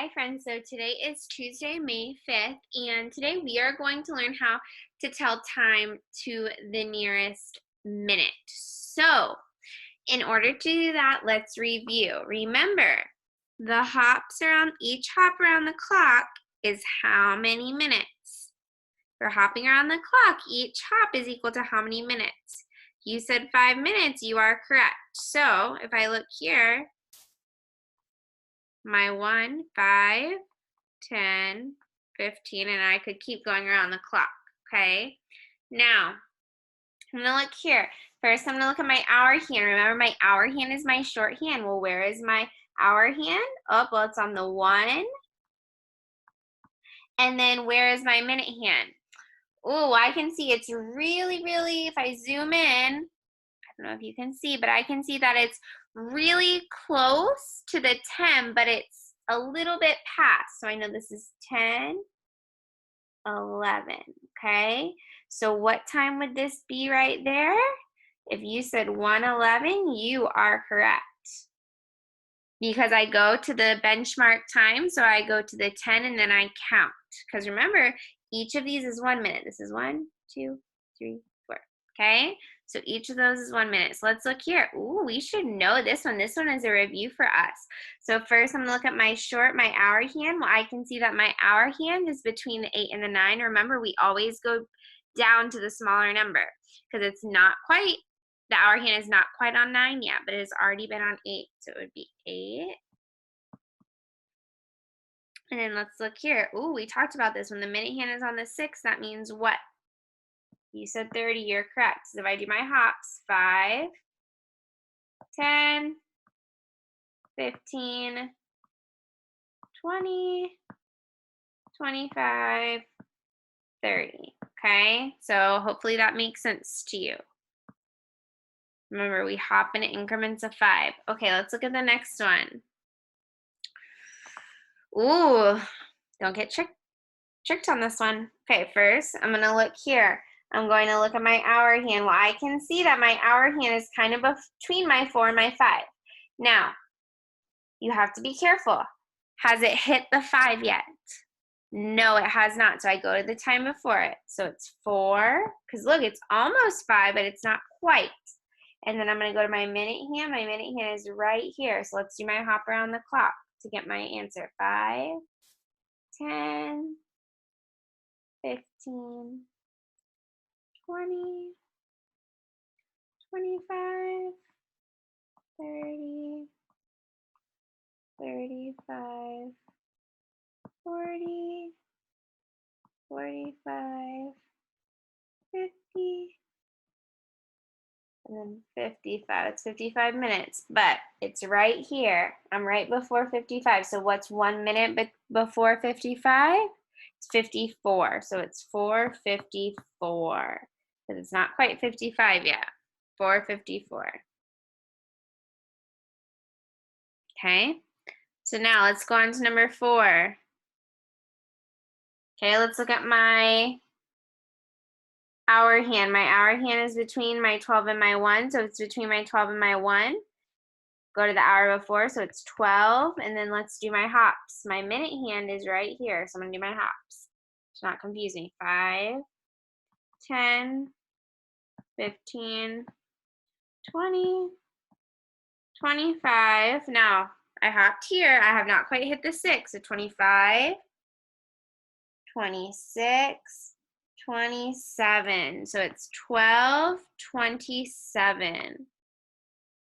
Hi friends, so today is Tuesday, May 5th, and today we are going to learn how to tell time to the nearest minute. So, in order to do that, let's review. Remember, the hops around, each hop around the clock is how many minutes? For hopping around the clock, each hop is equal to how many minutes? You said 5 minutes, you are correct. So, if I look here, my 1, 5, 10, 15, and I could keep going around the clock, okay? Now, I'm gonna look here. First, I'm gonna look at my hour hand. Remember, my hour hand is my shorthand. Well, where is my hour hand? Oh, well, it's on the 1. And then where is my minute hand? Oh, I can see it's really, if I zoom in, I don't know if you can see, but I can see that it's really close to the 10, but it's a little bit past. So I know this is 10, 11, okay? So what time would this be right there? If you said 1:11, you are correct. Because I go to the benchmark time, so I go to the 10 and then I count. Because remember, each of these is 1 minute. This is 1, 2, 3, 4, okay? So each of those is 1 minute. So let's look here. Ooh, we should know this one. This one is a review for us. So first I'm gonna look at my hour hand. Well, I can see that my hour hand is between the 8 and the 9. Remember, we always go down to the smaller number because it's not quite, the hour hand is not quite on 9 yet, but it has already been on 8. So it would be 8. And then let's look here. Ooh, we talked about this. When the minute hand is on the 6, that means what? You said 30, you're correct. So if I do my hops, 5, 10, 15, 20, 25, 30. Okay, so hopefully that makes sense to you. Remember, we hop in increments of 5. Okay, let's look at the next one. Ooh, don't get tricked on this one. Okay, first, I'm going to look here. I'm going to look at my hour hand. Well, I can see that my hour hand is kind of between my 4 and my 5. Now, you have to be careful. Has it hit the 5 yet? No, it has not. So I go to the time before it. So it's 4, because look, it's almost 5, but it's not quite. And then I'm going to go to my minute hand. My minute hand is right here. So let's do my hop around the clock to get my answer. 5, 10, 15, 20, 25, 30, 35, 40, 45, 50, and then 55. It's 55 minutes, but it's right here. I'm right before 55. So what's 1 minute before 55? It's 54. So it's 4:54 because it's not quite 55 yet. 4:54. Okay. So now let's go on to number 4. Okay, let's look at my hour hand. My hour hand is between my 12 and my 1, so it's between my 12 and my 1. Go to the hour before, so it's 12, and then let's do my hops. My minute hand is right here, so I'm gonna do my hops. To not confuse me. 5, 10, 15, 20, 25. Now, I hopped here. I have not quite hit the 6, so 25, 26, 27. So it's 12:27.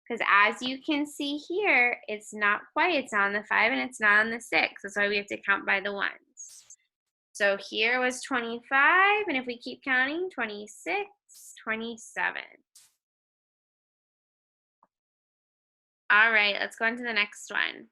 Because as you can see here, it's not quite, it's on the 5 and it's not on the 6. That's why we have to count by the ones. So here was 25, and if we keep counting, 26, 27. All right, let's go on to the next one.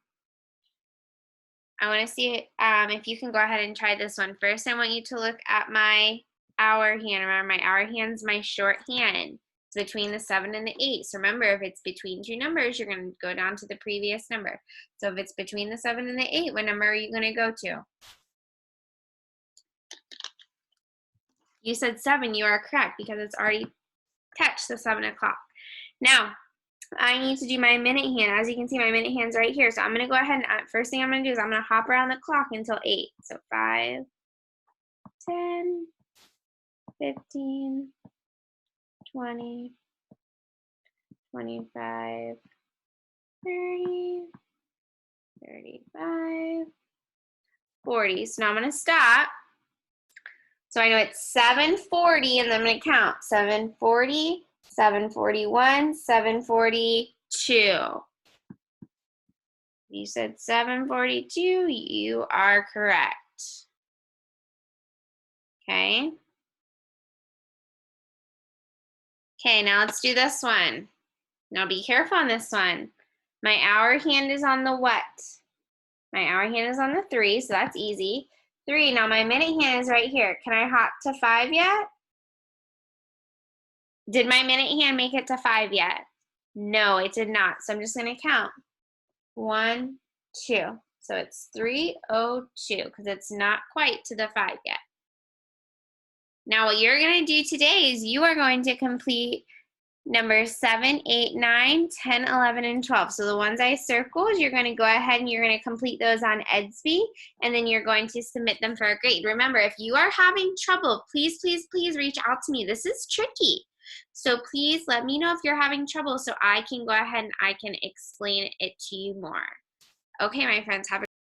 I want to see if you can go ahead and try this one. First, I want you to look at my hour hand. Remember, my hour hand's my short hand. It's between the 7 and the 8. So remember, if it's between two numbers, you're going to go down to the previous number. So if it's between the 7 and the 8, what number are you going to go to? You said 7. You are correct because it's already touched the 7 o'clock. Now, I need to do my minute hand. As you can see, my minute hand's right here. So I'm going to go ahead and first thing I'm going to do is I'm going to hop around the clock until 8. So 5, 10, 15, 20, 25, 30, 35, 40. So now I'm going to stop. So I know it's 7:40, and then I'm going to count. 7:40, 7:41, 7:42. You said 7:42. You are correct. Okay. Okay, now let's do this one. Now be careful on this one. My hour hand is on the what? My hour hand is on the 3, so that's easy. 3. Now my minute hand is right here. Can I hop to 5 yet? Did my minute hand make it to 5 yet? No, it did not. So I'm just going to count. 1, 2. So it's 3:02 because it's not quite to the 5 yet. Now what you're going to do today is you are going to complete numbers 7, 8, 9, 10, 11, and 12. So the ones I circled, you're going to go ahead and you're going to complete those on Edsby, and then you're going to submit them for a grade. Remember, if you are having trouble, please, please, please reach out to me. This is tricky. So please let me know if you're having trouble so I can go ahead and I can explain it to you more. Okay, my friends, have a